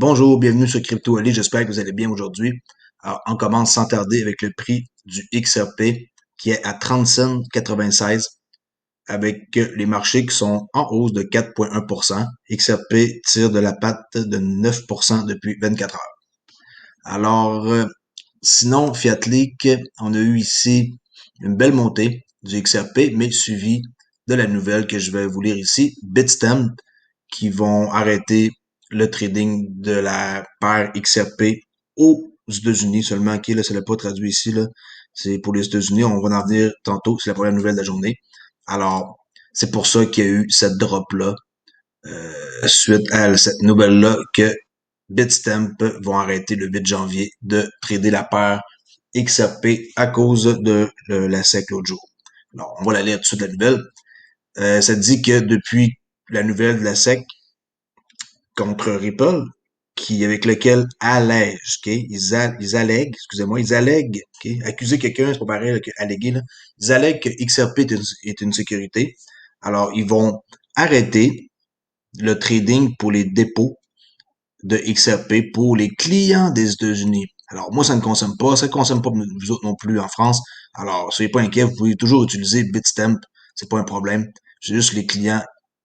Bonjour, bienvenue sur Crypto Ali, j'espère que vous allez bien aujourd'hui. Alors, on commence sans tarder avec le prix du XRP qui est à 30 cents 96 avec les marchés qui sont en hausse de 4,1%. XRP tire de la patte de 9% depuis 24 heures. Alors, sinon, Fiat Leak, on a eu ici une belle montée du XRP, mais suivie de la nouvelle que je vais vous lire ici, Bitstamp, qui vont arrêter le trading de la paire XRP aux États-Unis seulement. OK, là, ça l'a pas traduit ici, là. C'est pour les États-Unis. On va en venir tantôt. C'est la première nouvelle de la journée. Alors, c'est pour ça qu'il y a eu cette drop-là, suite à cette nouvelle-là, que Bitstamp vont arrêter le 8 janvier de trader la paire XRP à cause de la SEC l'autre jour. Alors, on va la lire tout de suite, la nouvelle. Ça dit que depuis la nouvelle de la SEC, contre Ripple, avec lequel allège, OK? Ils allèguent, excusez-moi, ils allèguent, OK? Accuser quelqu'un, c'est pas pareil que alléguer, là. Ils allèguent que XRP est une sécurité. Alors, ils vont arrêter le trading pour les dépôts de XRP pour les clients des États-Unis. Alors, moi, ça ne consomme pas, ça ne consomme pas vous autres non plus en France. Alors, soyez pas inquiets, vous pouvez toujours utiliser Bitstamp, c'est pas un problème. C'est juste les clients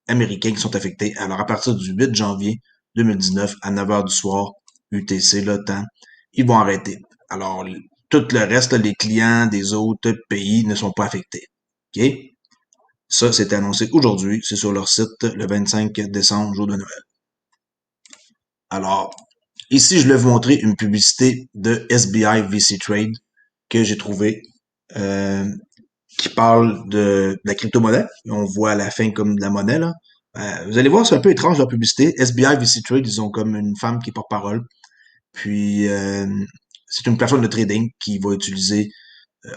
américains qui sont affectés. Alors, à partir du 8 janvier 2019 à 9 heures du soir, UTC, le temps, ils vont arrêter. Alors, tout le reste, les clients des autres pays ne sont pas affectés. OK? Ça, c'est annoncé aujourd'hui. C'est sur leur site le 25 décembre, jour de Noël. Alors, ici, je vais vous montrer une publicité de SBI VC Trade que j'ai trouvé qui parle de la crypto-monnaie. On voit à la fin comme de la monnaie, là. Vous allez voir, c'est un peu étrange leur publicité. SBI VC Trade, ils ont comme une femme qui porte parole. Puis, c'est une plateforme de trading qui va utiliser,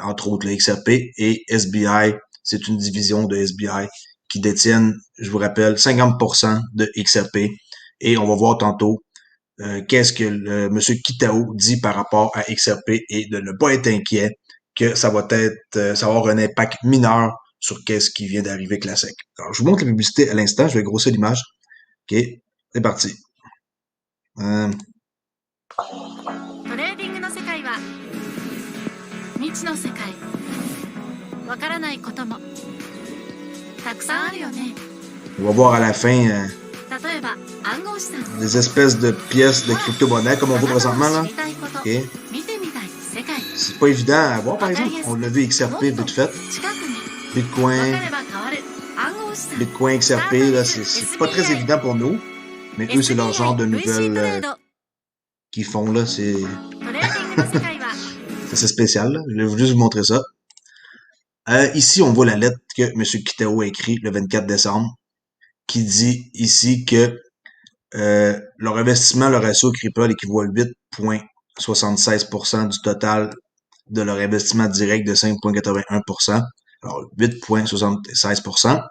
entre autres, le XRP. Et SBI, c'est une division de SBI qui détiennent, je vous rappelle, 50% de XRP. Et on va voir tantôt qu'est-ce que le monsieur Kitao dit par rapport à XRP et de ne pas être inquiet que ça va ça va avoir un impact mineur sur qu'est-ce qui vient d'arriver avec la SEC. Alors, je vous montre la publicité à l'instant, je vais grossir l'image. OK, c'est parti. トレーディングの世界は未知の世界。わからないこともたくさんあるよね。On va voir à la fin 例えば暗号資産。des espèces de pièces de crypto-monnaie comme on voit présentement là. OK. 見てみたい世界。C'est pas évident à voir par exemple. On l'a vu XRP vite fait. 近くに Bitcoin, わかれば変わる暗号資産。 Bitcoin, XRP, là, c'est pas très évident pour nous. Mais eux, c'est leur genre de nouvelles qu'ils font là. C'est トレーディングの世界は c'est spécial. Là. Je vais juste vous montrer ça. Ici, on voit la lettre que M. Kitao a écrite le 24 décembre, qui dit ici que leur investissement, leur ratio Ripple équivaut à 8,76% du total de leur investissement direct de 5,81%. Alors, 8,76%.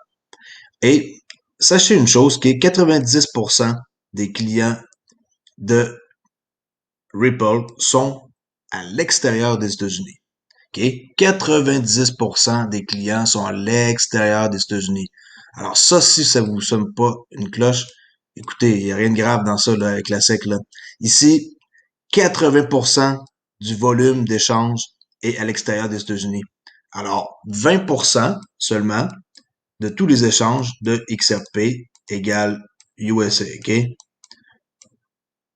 Et sachez une chose, qui est 90% des clients de Ripple sont à l'extérieur des États-Unis. OK? 90% des clients sont à l'extérieur des États-Unis. Alors ça, si ça vous sonne pas une cloche, écoutez, il n'y a rien de grave dans ça là, avec la SEC. Là. Ici, 80% du volume d'échange est à l'extérieur des États-Unis. Alors, 20% seulement de tous les échanges de XRP égale USA. OK?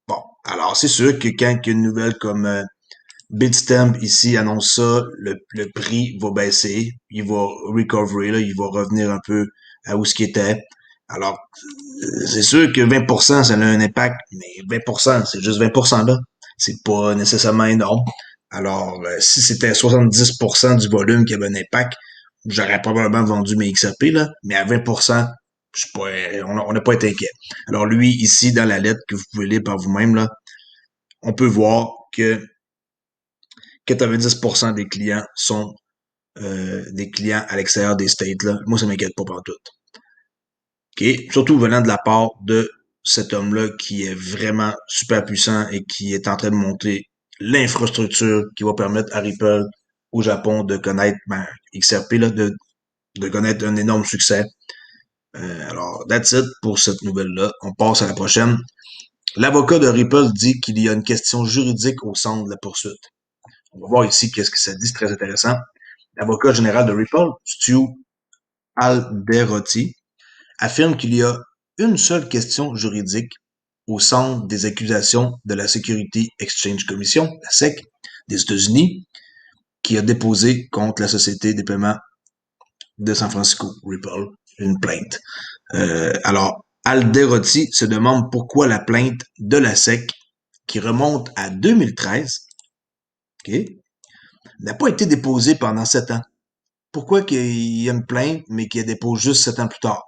Bon, alors c'est sûr que quand il y a une nouvelle comme Bitstamp ici annonce ça, le prix va baisser, il va recovery, là, il va revenir un peu à où ce qu'il était. Alors, c'est sûr que 20%, ça a un impact, mais 20%, c'est juste 20% là. C'est pas nécessairement énorme. Alors, si c'était 70% du volume qui avait un impact, j'aurais probablement vendu mes XRP, là, mais à 20%, je suis pas, on n'a pas été inquiet. Alors, lui, ici, dans la lettre que vous pouvez lire par vous-même, là, on peut voir que 90% des clients sont des clients à l'extérieur des States. Là. Moi, ça m'inquiète pas pour tout. OK? Surtout venant de la part de cet homme-là qui est vraiment super puissant et qui est en train de monter l'infrastructure qui va permettre à Ripple au Japon de connaître XRP, là, de connaître un énorme succès. Alors, that's it pour cette nouvelle-là. On passe à la prochaine. L'avocat de Ripple dit qu'il y a une question juridique au centre de la poursuite. On va voir ici qu'est-ce que ça dit, c'est très intéressant. L'avocat général de Ripple, Stu Alderotti, affirme qu'il y a une seule question juridique au centre des accusations de la Security Exchange Commission, la SEC, des États-Unis, qui a déposé contre la société des paiements de San Francisco, Ripple, une plainte. Alors, Alderotti se demande pourquoi la plainte de la SEC, qui remonte à 2013, okay, n'a pas été déposée pendant 7 ans. Pourquoi qu'il y a une plainte, mais qu'il dépose juste 7 ans plus tard?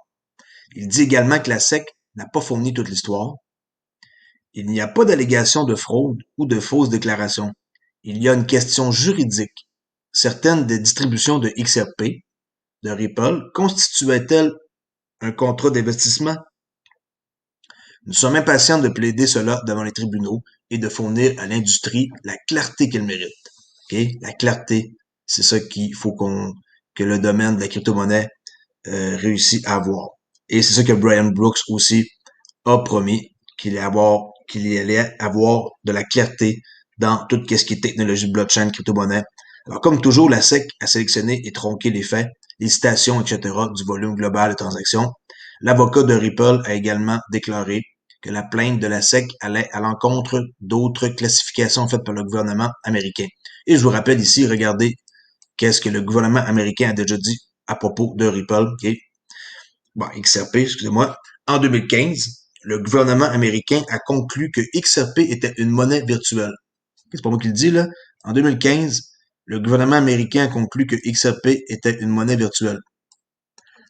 Il dit également que la SEC n'a pas fourni toute l'histoire. Il n'y a pas d'allégation de fraude ou de fausse déclaration. Il y a une question juridique. Certaines des distributions de XRP, de Ripple, constituaient-elles un contrat d'investissement? Nous sommes impatients de plaider cela devant les tribunaux et de fournir à l'industrie la clarté qu'elle mérite. Okay? La clarté, c'est ça qu'il faut que le domaine de la crypto-monnaie réussit à avoir. Et c'est ça que Brian Brooks aussi a promis, qu'il allait avoir de la clarté dans tout ce qui est technologie blockchain, crypto-monnaie. Alors, comme toujours, la SEC a sélectionné et tronqué les faits, les citations, etc., du volume global de transactions. L'avocat de Ripple a également déclaré que la plainte de la SEC allait à l'encontre d'autres classifications faites par le gouvernement américain. Et je vous rappelle ici, regardez qu'est-ce que le gouvernement américain a déjà dit à propos de Ripple, okay? Bon, XRP, excusez-moi. En 2015, le gouvernement américain a conclu que XRP était une monnaie virtuelle. C'est pas moi qui le dis, là. En 2015, le gouvernement américain a conclu que XRP était une monnaie virtuelle.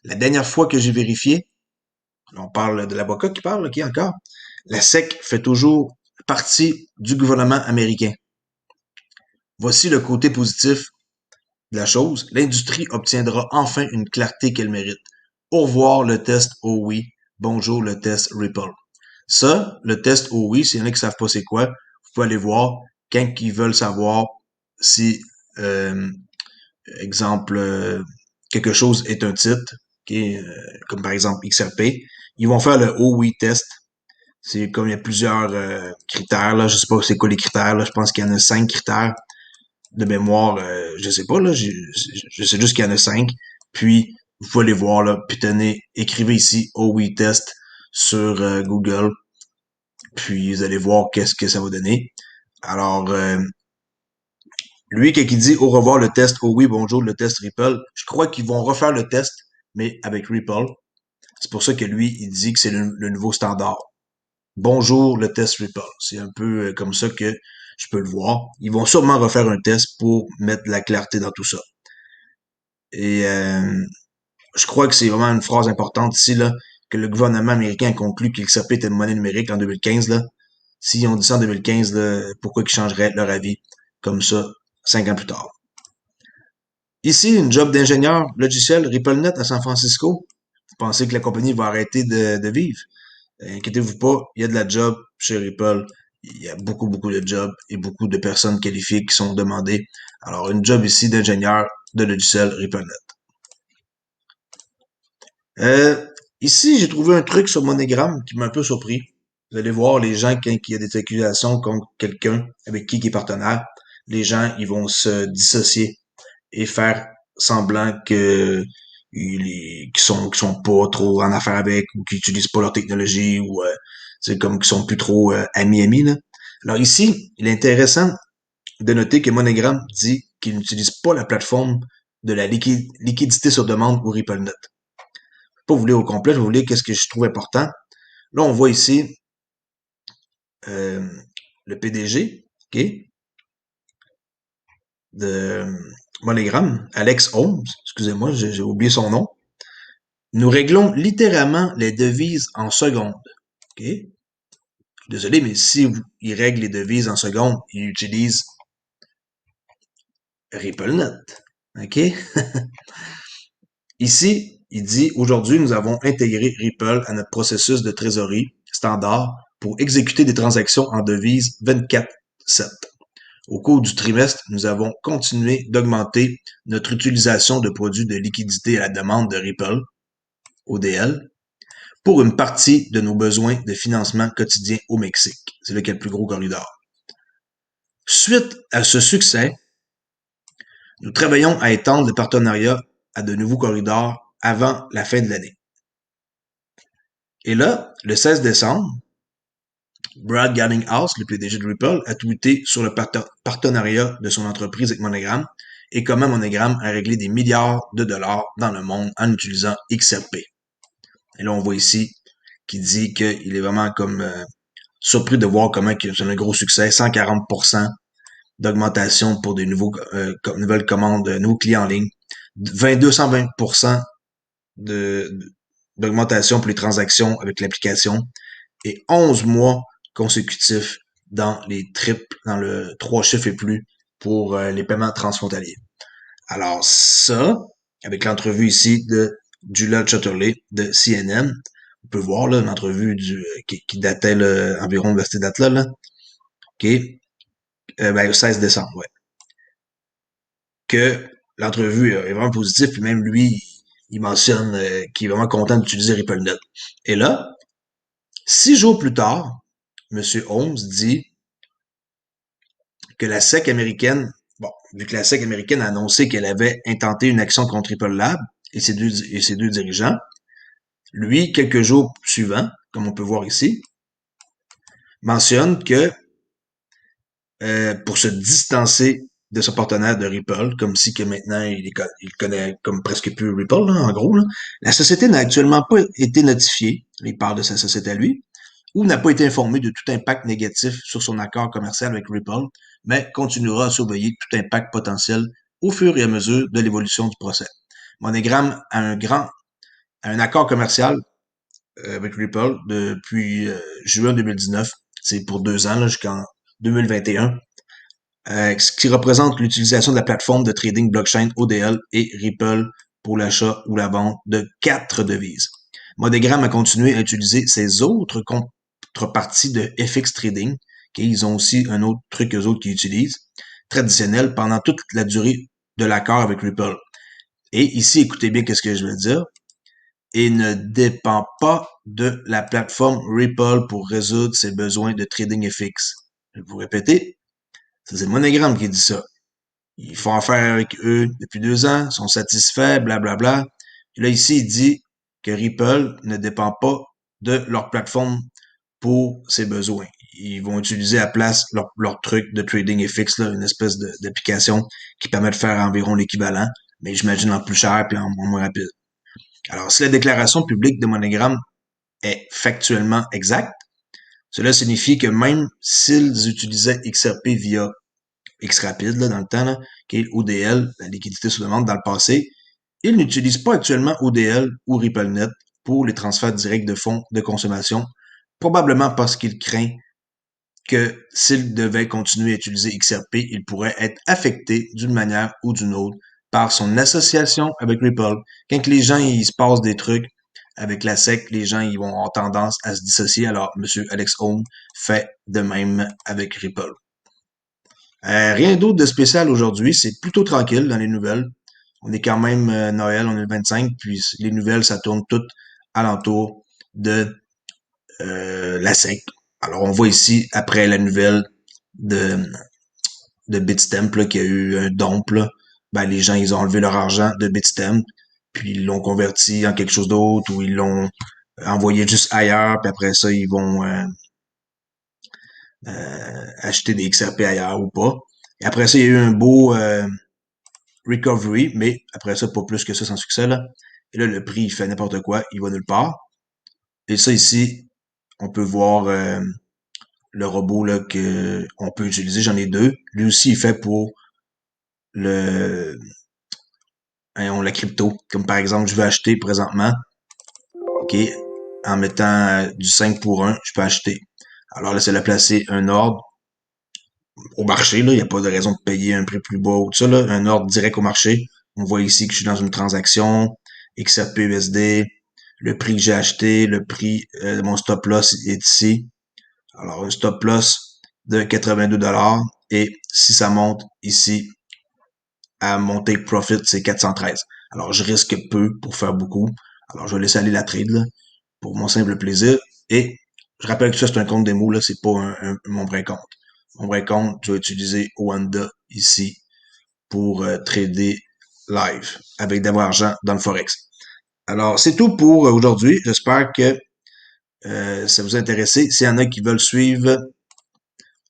La dernière fois que j'ai vérifié, on parle de l'avocat qui parle, qui encore, la SEC fait toujours partie du gouvernement américain. Voici le côté positif de la chose. L'industrie obtiendra enfin une clarté qu'elle mérite. Au revoir le test oh oui, bonjour le test Ripple. Ça, le test oh oui, s'il y en a qui savent pas c'est quoi, vous pouvez aller voir quand ils veulent savoir si, exemple, quelque chose est un titre, okay, comme par exemple XRP, ils vont faire le oh oui test. C'est comme il y a plusieurs critères, là, je sais pas c'est quoi les critères, là, je pense qu'il y en a 5 critères de mémoire, je sais pas, là, je sais juste qu'il y en a 5. Puis, vous pouvez les voir, là, puis tenez, écrivez ici OWI test sur Google, puis vous allez voir qu'est-ce que ça va donner. Alors, lui, quand il dit au revoir le test OWI, bonjour le test Ripple, je crois qu'ils vont refaire le test, mais avec Ripple. C'est pour ça que lui, il dit que c'est le nouveau standard. Bonjour le test Ripple. C'est un peu comme ça que je peux le voir. Ils vont sûrement refaire un test pour mettre de la clarté dans tout ça. Et je crois que c'est vraiment une phrase importante ici, là, que le gouvernement américain a conclu que l'XRP était une monnaie numérique en 2015. Là. S'ils ont dit ça en 2015, là, pourquoi ils changeraient leur avis comme ça 5 ans plus tard? Ici, une job d'ingénieur logiciel RippleNet à San Francisco. Vous pensez que la compagnie va arrêter de vivre? Inquiétez-vous pas, il y a de la job chez Ripple. Il y a beaucoup, beaucoup de jobs et beaucoup de personnes qualifiées qui sont demandées. Alors, une job ici d'ingénieur de logiciel RippleNet. Ici, j'ai trouvé un truc sur MoneyGram qui m'a un peu surpris. Vous allez voir les gens, quand il y a des accusations contre quelqu'un avec qui il est partenaire, les gens, ils vont se dissocier et faire semblant que qui sont pas trop en affaire avec ou qui utilisent pas leur technologie ou c'est comme qu'ils sont plus trop amis là. Alors ici, il est intéressant de noter que MoneyGram dit qu'il n'utilise pas la plateforme de la liquidité sur demande ou RippleNet. Pas vous lire au complet, je vais vous lire qu'est-ce que je trouve important. Là, on voit ici euh, le PDG, OK, de MoneyGram, Alex Holmes, excusez-moi, j'ai oublié son nom. Nous réglons littéralement les devises en secondes. OK? Désolé, mais si il règle les devises en secondes, il utilise RippleNet. OK? Ici, il dit, aujourd'hui, nous avons intégré Ripple à notre processus de trésorerie standard pour exécuter des transactions en devises 24/7. Au cours du trimestre, nous avons continué d'augmenter notre utilisation de produits de liquidité à la demande de Ripple, ODL, pour une partie de nos besoins de financement quotidien au Mexique. C'est là qu'il y a le plus gros corridor. Suite à ce succès, nous travaillons à étendre le partenariat à de nouveaux corridors avant la fin de l'année. Et là, le 16 décembre, Brad Garlinghouse, le PDG de Ripple, a tweeté sur le partenariat de son entreprise avec MoneyGram et comment MoneyGram a réglé des milliards de dollars dans le monde en utilisant XRP. Et là, on voit ici qu'il dit qu'il est vraiment comme surpris de voir comment c'est un gros succès, 140% d'augmentation pour des nouvelles commandes, nouveaux clients en ligne, 220% d'augmentation pour les transactions avec l'application et 11 mois consécutifs dans dans le 3 chiffres et plus pour les paiements transfrontaliers. Alors ça, avec l'entrevue ici de Julia Chatterley de CNN, on peut voir là l'entrevue qui datait environ de cette date-là, OK? Le 16 décembre, ouais. Que l'entrevue est vraiment positive, puis même lui, il mentionne qu'il est vraiment content d'utiliser RippleNet. Et là, 6 jours plus tard, M. Holmes dit que la SEC américaine, vu que la SEC américaine a annoncé qu'elle avait intenté une action contre Ripple Lab et ses deux dirigeants, lui, quelques jours suivants, comme on peut voir ici, mentionne que pour se distancer de son partenaire de Ripple, comme si que maintenant il connaît comme presque plus Ripple, là, en gros. Là. La société n'a actuellement pas été notifiée, il parle de sa société à lui, ou n'a pas été informée de tout impact négatif sur son accord commercial avec Ripple, mais continuera à surveiller tout impact potentiel au fur et à mesure de l'évolution du procès. MoneyGram a un accord commercial avec Ripple depuis juin 2019. C'est pour 2 ans, là, jusqu'en 2021. Ce qui représente l'utilisation de la plateforme de trading blockchain ODL et Ripple pour l'achat ou la vente de 4 devises. MoneyGram a continué à utiliser ses autres contreparties de FX Trading, ils ont aussi un autre truc qu'eux autres qui utilisent, traditionnel, pendant toute la durée de l'accord avec Ripple. Et ici, écoutez bien ce que je veux dire, et ne dépend pas de la plateforme Ripple pour résoudre ses besoins de trading FX. Je vais vous répéter, c'est MoneyGram qui dit ça. Ils font affaire avec eux depuis 2 ans, sont satisfaits, blablabla. Et là, ici, il dit que Ripple ne dépend pas de leur plateforme pour ses besoins. Ils vont utiliser à place leur truc de trading FX, là, une espèce d'application qui permet de faire environ l'équivalent, mais j'imagine en plus cher et en moins rapide. Alors, si la déclaration publique de MoneyGram est factuellement exacte, cela signifie que même s'ils utilisaient XRP via XRapid, là, dans le temps, là, qui est ODL, la liquidité sous demande dans le passé, ils n'utilisent pas actuellement ODL ou RippleNet pour les transferts directs de fonds de consommation, probablement parce qu'ils craignent que s'ils devaient continuer à utiliser XRP, ils pourraient être affectés d'une manière ou d'une autre par son association avec Ripple. Quand les gens ils se passent des trucs avec la SEC, les gens ils vont avoir tendance à se dissocier. Alors, M. Alex Holmes fait de même avec Ripple. Rien d'autre de spécial aujourd'hui, c'est plutôt tranquille dans les nouvelles. On est quand même Noël, on est le 25, puis les nouvelles, ça tourne toutes alentour de la SEC. Alors, on voit ici, après la nouvelle de Bitstamp, qu'il y a eu un dump, là, ben, les gens, ils ont enlevé leur argent de Bitstamp, puis ils l'ont converti en quelque chose d'autre, ou ils l'ont envoyé juste ailleurs, puis après ça, ils vont acheter des XRP ailleurs ou pas. Et après ça, il y a eu un beau recovery, mais après ça, pas plus que ça sans succès, là. Et là, le prix, il fait n'importe quoi, il va nulle part. Et ça, ici, on peut voir le robot là que on peut utiliser. J'en ai 2. Lui aussi, il fait pour la crypto. Comme par exemple, je veux acheter présentement, OK, en mettant du 5 pour 1, je peux acheter. Alors là, c'est de placer un ordre au marché, là. Il n'y a pas de raison de payer un prix plus bas ou tout ça, là. Un ordre direct au marché. On voit ici que je suis dans une transaction, XRP USD, le prix que j'ai acheté, le prix de mon stop loss est ici. Alors, un stop loss de 82 $ et si ça monte ici à mon take profit, c'est 413. Alors, je risque peu pour faire beaucoup. Alors, je vais laisser aller la trade, là. pour mon simple plaisir. Et je rappelle que ça, c'est un compte démo, là, c'est pas mon vrai compte. Mon vrai compte, je vais utiliser Oanda ici pour trader live avec d'avoir argent dans le Forex. Alors, c'est tout pour aujourd'hui. J'espère que ça vous a intéressé. S'il y en a qui veulent suivre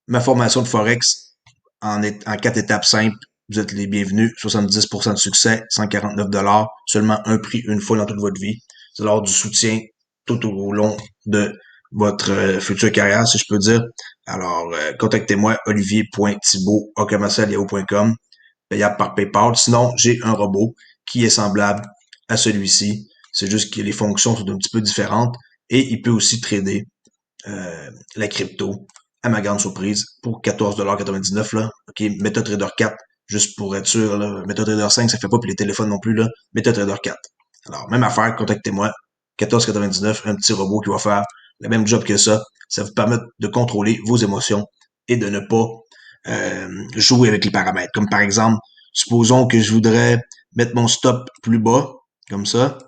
ma formation de Forex en 4 étapes simples, vous êtes les bienvenus. 70% de succès, 149 $, seulement un prix une fois dans toute votre vie. C'est alors du soutien tout au long de votre future carrière, si je peux dire. Alors, contactez-moi, olivier.thibault@yahoo.com, payable par PayPal. Sinon, j'ai un robot qui est semblable à celui-ci. C'est juste que les fonctions sont un petit peu différentes et il peut aussi trader la crypto à ma grande surprise pour 14,99 $, là. OK, MetaTrader 4, juste pour être sûr, là. MetaTrader 5, ça fait pas pour les téléphones non plus, là. MetaTrader 4. Alors, même affaire, contactez-moi. 14,99 $, un petit robot qui va faire le même job que ça. Ça vous permet de contrôler vos émotions et de ne pas jouer avec les paramètres. Comme par exemple, supposons que je voudrais mettre mon stop plus bas, comme ça.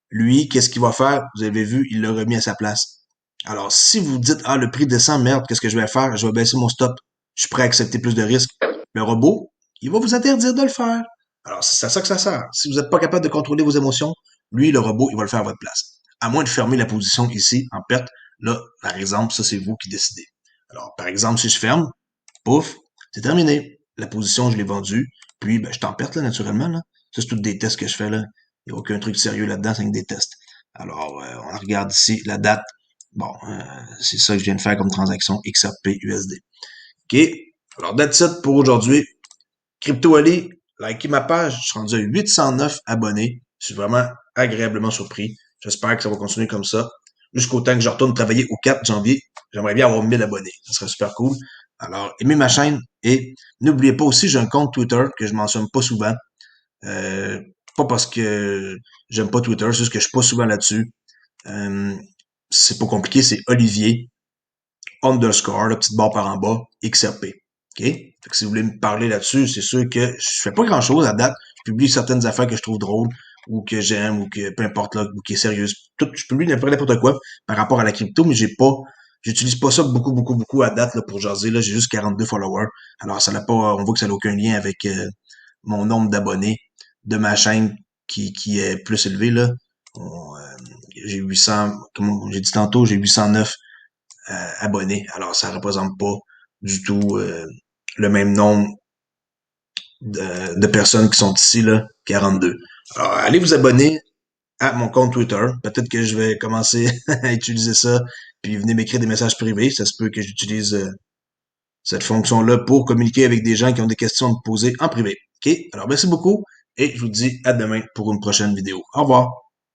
Lui, qu'est-ce qu'il va faire? Vous avez vu, il l'a remis à sa place. Alors, si vous dites, ah, le prix descend, merde, qu'est-ce que je vais faire? Je vais baisser mon stop. Je suis prêt à accepter plus de risques. Le robot, il va vous interdire de le faire. Alors, c'est à ça que ça sert. Si vous n'êtes pas capable de contrôler vos émotions, lui, le robot, il va le faire à votre place. À moins de fermer la position ici, en perte, là, par exemple, ça, c'est vous qui décidez. Alors, par exemple, si je ferme, pouf, c'est terminé. La position, je l'ai vendue. Puis, ben, je t'en perte, là, naturellement, là. Ça, c'est tous des tests que je fais, là. Il n'y a aucun truc sérieux là-dedans, c'est que des tests. Alors, on regarde ici la date. Bon, c'est ça que je viens de faire comme transaction XRP USD. OK. Alors, that's it pour aujourd'hui. Crypto Ali, likez ma page. Je suis rendu à 809 abonnés. Je suis vraiment agréablement surpris. J'espère que ça va continuer comme ça. Jusqu'au temps que je retourne travailler au 4 janvier. J'aimerais bien avoir 1000 abonnés. Ça serait super cool. Alors, aimez ma chaîne et n'oubliez pas aussi, j'ai un compte Twitter que je mentionne pas souvent. Euh, Pas parce que j'aime pas Twitter, c'est juste que je suis pas souvent là-dessus. Euh, c'est pas compliqué, c'est Olivier _ la petite barre par en bas, XRP. OK? Fait que si vous voulez me parler là-dessus, c'est sûr que je fais pas grand-chose à date. Je publie certaines affaires que je trouve drôles ou que j'aime ou que peu importe là, ou qui est sérieuse. Tout, je publie n'importe quoi par rapport à la crypto, mais j'utilise pas ça beaucoup à date là, pour jaser. Là, j'ai juste 42 followers. Alors ça n'a pas, on voit que ça n'a aucun lien avec mon nombre d'abonnés de ma chaîne qui est plus élevé là. J'ai 800, comme j'ai dit tantôt, j'ai 809 abonnés. Alors, ça représente pas du tout le même nombre de personnes qui sont ici, là, 42. Alors, allez vous abonner à mon compte Twitter. Peut-être que je vais commencer à utiliser ça, puis venez m'écrire des messages privés. Ça se peut que j'utilise cette fonction-là pour communiquer avec des gens qui ont des questions à me poser en privé. OK? Alors, merci beaucoup et je vous dis à demain pour une prochaine vidéo. Au revoir.